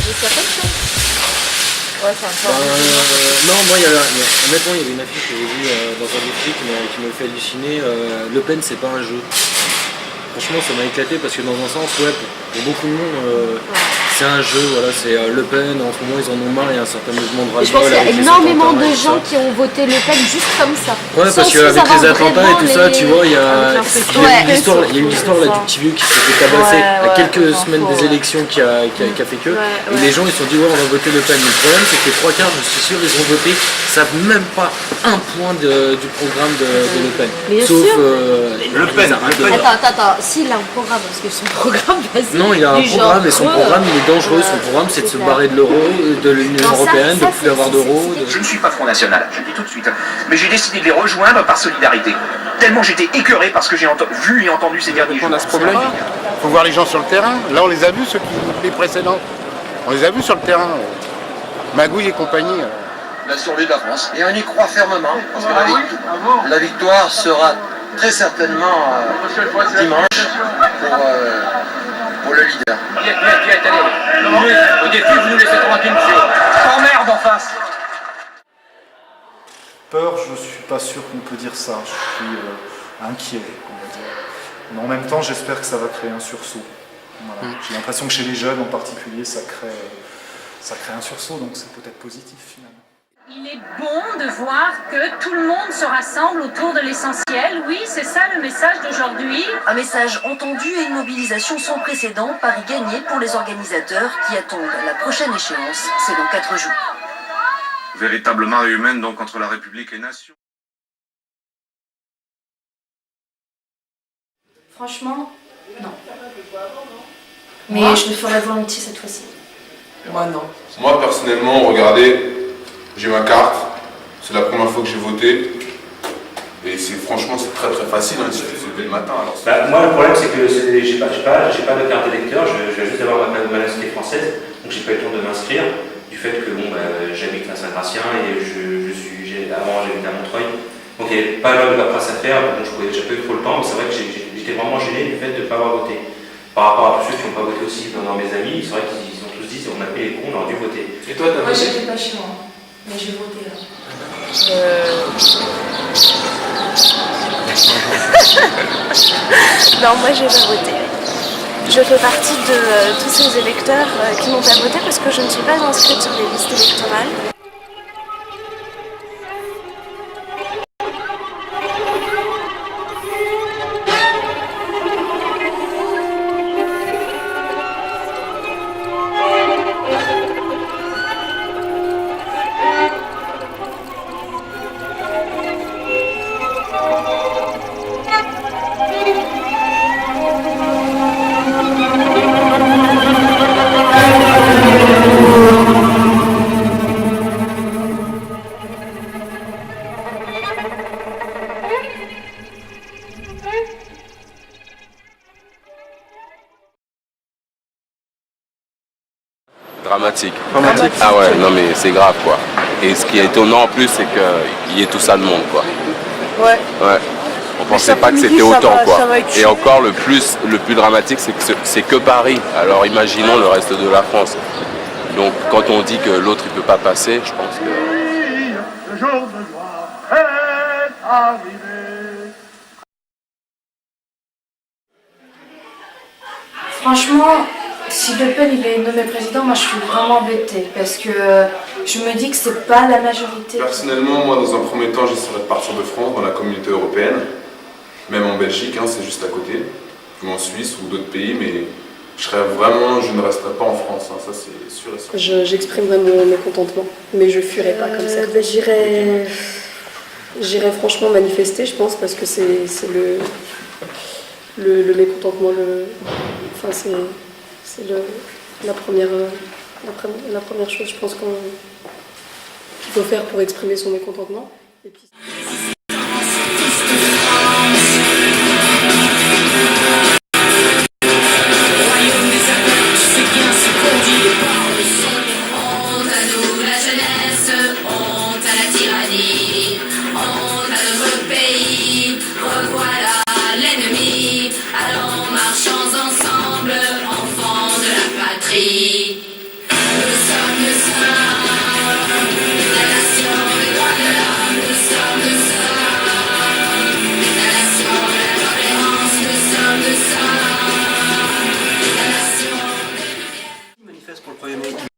négociation. Ouais, c'est un peu... non, moi, honnêtement, il y avait une affiche que j'ai vue dans un district qui me fait halluciner. Le Pen, c'est pas un jeu. Franchement, ça m'a éclaté parce que dans un sens, ouais, pour beaucoup de monde, c'est un jeu. Voilà, c'est Le Pen. En ce moment, ils en ont marre. Il y a un certain mouvement de ras-le-bol. Je pense qu'il y a énormément de gens qui ont voté Le Pen juste comme ça. Ouais, parce qu'avec les attentats et tout ça, tu vois, il y a une histoire là du petit vieux qui s'est fait tabasser à quelques semaines des élections qui a fait que. Et les gens, ils se sont dit, ouais, on va voter Le Pen. Mais le problème, c'est que les trois quarts, je suis sûr, ils ont voté, ils savent même pas un point du programme de Le Pen. Sauf Le Pen. Attends, s'il a un programme, parce que son programme basique. Non, il a un programme et son programme il est dangereux. Son programme c'est de se barrer de l'euro, de l'Union Européenne, de ne plus avoir d'euro. Je ne suis pas Front National, je le dis tout de suite. Mais j'ai décidé de les rejoindre par solidarité. Tellement j'étais écœuré parce que j'ai vu et entendu ces derniers jours. On a ce problème. Il faut voir les gens sur le terrain. Là, on les a vus, les précédents. On les a vus sur le terrain. Magouille et compagnie. La survie de la France. Et on y croit fermement, parce que la victoire sera très certainement dimanche pour le leader. Au défi, vous nous laissez tranquille, monsieur. T'emmerde en face. Peur, je ne suis pas sûr qu'on peut dire ça. Je suis inquiet, on va dire. Mais en même temps, j'espère que ça va créer un sursaut. Voilà. J'ai l'impression que chez les jeunes en particulier, ça crée un sursaut, donc c'est peut-être positif finalement. Il est bon de voir que tout le monde se rassemble autour de l'essentiel. Oui, c'est ça le message d'aujourd'hui. Un message entendu et une mobilisation sans précédent, Paris gagné pour les organisateurs qui attendent la prochaine échéance, c'est dans 4 jours. Véritable marée humaine donc entre la République et Nation. Franchement, non. Mais je le ferai volontiers cette fois-ci. Moi non. Moi personnellement, regardez, j'ai ma carte, c'est la première fois que j'ai voté. Et franchement c'est très facile, il suffit de se lever le matin. Alors moi le problème c'est que j'ai pas de carte d'électeur, je viens juste d'avoir ma nationalité française, donc j'ai pas eu le temps de m'inscrire, du fait que j'habite à Saint-Gratien et avant j'habitais à Montreuil. Donc il n'y avait pas mal de paperasse à faire, donc j'ai pas eu trop le temps, mais c'est vrai que j'étais vraiment gêné du fait de ne pas avoir voté. Par rapport à tous ceux qui n'ont pas voté aussi dans mes amis, c'est vrai qu'ils ont tous dit on a pris les cons, on aurait dû voter. Et toi t'as voté? Moi j'étais pas chez moi, mais j'ai voté là. Non, moi j'ai pas voté. Je fais partie de tous ces électeurs qui n'ont pas voté parce que je ne suis pas inscrite sur les listes électorales. Dramatique. Ah ouais, non mais c'est grave quoi. Et ce qui est étonnant en plus, c'est qu'il y ait tout ça de monde quoi. Ouais. On pensait pas que c'était autant quoi. Et encore le plus dramatique, c'est que c'est que Paris. Alors imaginons le reste de la France. Donc quand on dit que l'autre il peut pas passer, je pense que... Le jour de gloire est arrivé. Franchement, si Le Pen il est nommé président, moi je suis vraiment embêtée parce que je me dis que c'est pas la majorité. Personnellement, moi dans un premier temps, j'essaierai de partir de France, dans la communauté européenne, même en Belgique, c'est juste à côté, ou en Suisse ou d'autres pays, mais je ne resterai pas en France, ça c'est sûr et certain. J'exprimerai mon mécontentement, mais je fuirai pas comme ça. J'irai franchement manifester, je pense, parce que c'est le mécontentement, enfin c'est la première chose, je pense, qu'il faut faire pour exprimer son mécontentement. Et puis...